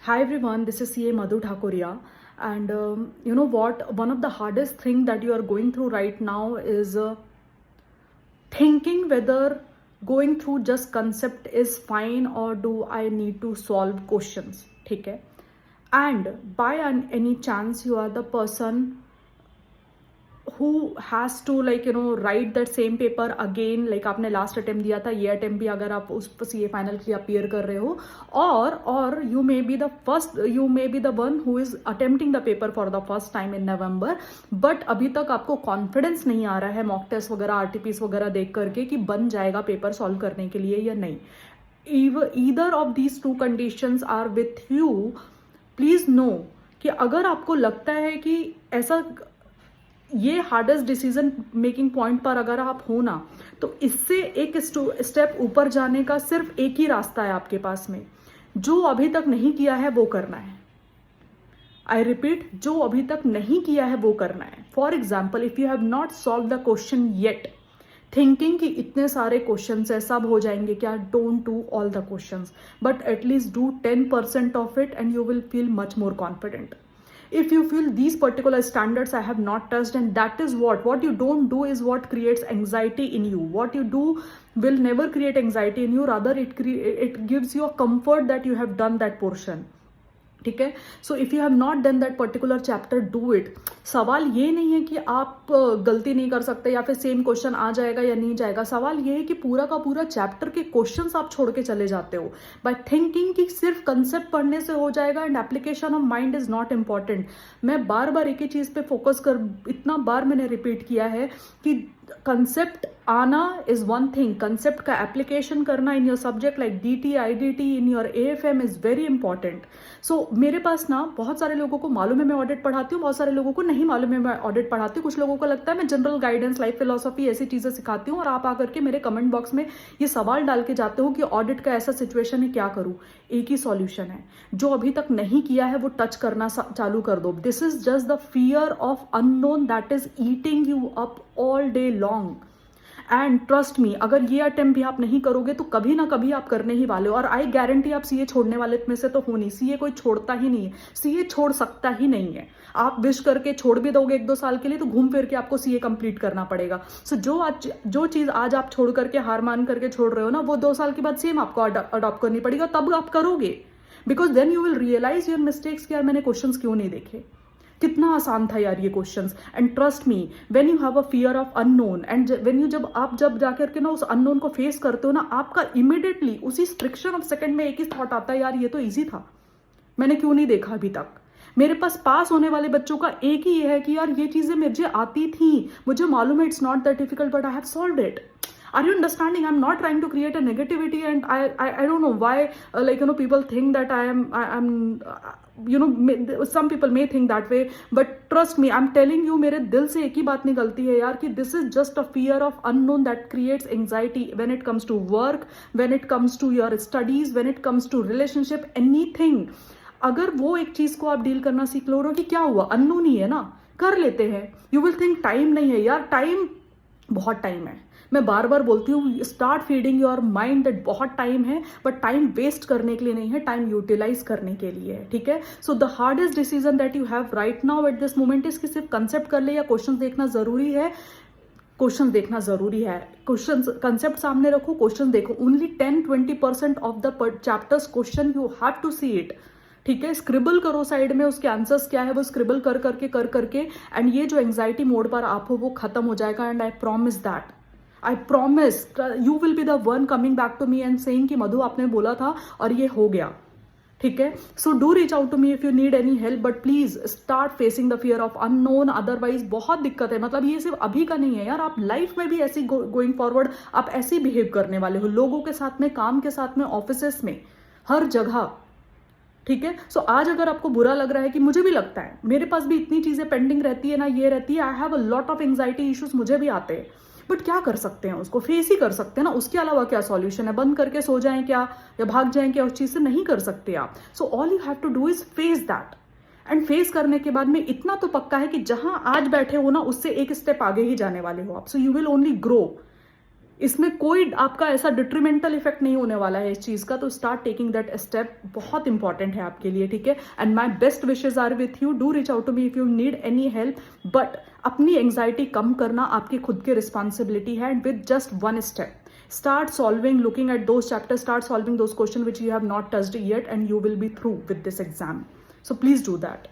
Hi everyone, this is CA Madhu Thakuria. And you know what? One of the hardest thing that you are going through right now is thinking whether going through just concept is fine or do I need to solve questions. ठीक है? And by any chance you are the person who has to write that same paper again, like आपने last attempt दिया था, ये attempt भी अगर आप उस CA फाइनल के लिए अपीयर कर रहे हो, और you may be the one who is attempting the paper for the first time in November, but अभी तक आपको कॉन्फिडेंस नहीं आ रहा है मॉक टेस्ट वगैरह RTPs वगैरह देख करके कि बन जाएगा पेपर सॉल्व करने के लिए या नहीं. Either of these two conditions are with you. Please know कि अगर आपको लगता है कि ऐसा ये हार्डेस्ट डिसीजन मेकिंग पॉइंट पर अगर आप हो ना, तो इससे एक स्टेप ऊपर जाने का सिर्फ एक ही रास्ता है आपके पास में. जो अभी तक नहीं किया है वो करना है. आई रिपीट, जो अभी तक नहीं किया है वो करना है. For example, if you have not solve the question yet, thinking कि इतने सारे क्वेश्चन है सब हो जाएंगे क्या, don't do all the question, but at least do 10% of it and you will feel much more confident. If you feel these particular standards I have not touched, and that is what you don't do is what creates anxiety in you. What you do will never create anxiety in you, rather it gives you a comfort that you have done that portion. ठीक है. So if you have not done that particular chapter, do it. सवाल ये नहीं है कि आप गलती नहीं कर सकते या फिर सेम क्वेश्चन आ जाएगा या नहीं जाएगा. सवाल ये है कि पूरा का पूरा चैप्टर के क्वेश्चंस आप छोड़ के चले जाते हो बाय थिंकिंग कि सिर्फ कंसेप्ट पढ़ने से हो जाएगा and application of mind is not important. मैं बार बार एक ही चीज पे फोकस कर, इतना बार मैंने रिपीट किया है कि कंसेप्ट आना इज वन थिंग, कंसेप्ट का एप्लीकेशन करना in your subject like DT IDT in your AFM is very important. So मेरे पास ना बहुत सारे लोगों को मालूम है मैं ऑडिट पढ़ाती हूँ, बहुत सारे लोगों को नहीं मालूम है मैं ऑडिट पढ़ाती हूँ. कुछ लोगों को लगता है मैं जनरल गाइडेंस, लाइफ फिलोसफी, ऐसी चीजें सिखाती हूँ, और आप आकर के मेरे कमेंट बॉक्स में ये सवाल डाल के जाते हो कि ऑडिट का ऐसा सिचुएशन है क्या करूँ. एक ही सॉल्यूशन है, जो अभी तक नहीं किया है वो टच करना चालू कर दो. This is just the fear of unknown that is eating you up all day long. And trust me, अगर ये अटेम्प्ट भी आप नहीं करोगे तो कभी ना कभी आप करने ही वाले हो. और आई गारंटी आप CA छोड़ने वाले में से तो हो नहीं. CA कोई छोड़ता ही नहीं है, CA छोड़ सकता ही नहीं है. आप विश करके छोड़ भी दोगे 1-2 साल के लिए तो घूम फिर के आपको CA कंप्लीट करना पड़ेगा. सो जो चीज आज आप छोड़ करके, हार मान करके छोड़ रहे हो ना, वो 2 साल के बाद सेम आपको अडॉप्ट करनी पड़ेगा, तब आप करोगे. Because then you will realise your mistakes कि यार मैंने क्वेश्चंस क्यों नहीं देखे, कितना आसान था यार ये questions. And trust me, when you have a fear of unknown and when you जब जाकर के ना उस अननोन को फेस करते हो ना, आपका इमीडिएटली उसी फ्रिक्शन ऑफ सेकंड में एक ही थॉट आता है, यार ये तो इजी था, मैंने क्यों नहीं देखा अभी तक. मेरे पास होने वाले बच्चों का एक ही ये है कि यार ये चीजें मुझे आती थी, मुझे मालूम है it's not that difficult but I have solved it. Are you understanding? I'm not trying to create a negativity, and I don't know why people think that I'm some people may think that way, but trust me, I'm telling you, मेरे दिल से एक ही बात निकलती है यार कि this is just a fear of unknown that creates anxiety when it comes to work, when it comes to your studies, when it comes to relationship, anything. अगर वो एक चीज को आप डील करना सीख लो कि क्या हुआ, अननोन ही है ना, कर लेते हैं. यू विल थिंक टाइम नहीं है यार, टाइम बहुत टाइम है. मैं बार बार बोलती हूँ, start feeding your mind that बहुत टाइम है, बट टाइम वेस्ट करने के लिए नहीं है, टाइम यूटिलाइज करने के लिए है. ठीक है. So the hardest decision that you have right now at this moment is कि सिर्फ कंसेप्ट कर ले या क्वेश्चन देखना जरूरी है. क्वेश्चन देखना जरूरी है, क्वेश्चन कंसेप्ट सामने रखो, क्वेश्चन देखो. Only 10-20% of the chapters question you have to see it. ठीक है. स्क्रिबल करो साइड में, उसके आंसर्स क्या है वो स्क्रिबल कर करके एंड ये जो एंग्जाइटी मोड पर आप हो वो खत्म हो जाएगा. And I promise you will be the one coming back to me and saying कि मधु आपने बोला था और ये हो गया. ठीक है. So do reach out to me if you need any help, but please start facing the fear of unknown. Otherwise बहुत दिक्कत है. मतलब ये सिर्फ अभी का नहीं है यार, आप लाइफ में भी ऐसी गोइंग फॉरवर्ड आप ऐसे बिहेव करने वाले हो, लोगों के साथ में, काम के साथ में, ऑफिसेस में, हर जगह. ठीक है. सो आज अगर आपको बुरा लग रहा है, कि मुझे भी लगता है, मेरे पास भी इतनी चीजें पेंडिंग रहती है ना, ये रहती है, I have a lot of anxiety issues, मुझे भी आते हैं, बट क्या कर सकते हैं, उसको फेस ही कर सकते हैं ना. उसके अलावा क्या सॉल्यूशन है, बंद करके सो जाएं क्या, या भाग जाएं क्या, उस चीज से नहीं कर सकते आप. So all you have to do is face that. And face करने के बाद में इतना तो पक्का है कि जहां आज बैठे हो ना, उससे एक स्टेप आगे ही जाने वाले हो आप. So you will only grow. इसमें कोई आपका ऐसा डिट्रीमेंटल इफेक्ट नहीं होने वाला है इस चीज का, तो स्टार्ट टेकिंग दैट स्टेप, बहुत इंपॉर्टेंट है आपके लिए, ठीक है। And my best wishes are with you, do reach out to me if you need any help, but अपनी एंग्जाइटी कम करना आपकी खुद की रिस्पॉन्सिबिलिटी है, and with just one step start solving, looking at those chapters, start solving those questions which you have not touched yet, and you will be through with this exam. So please do that.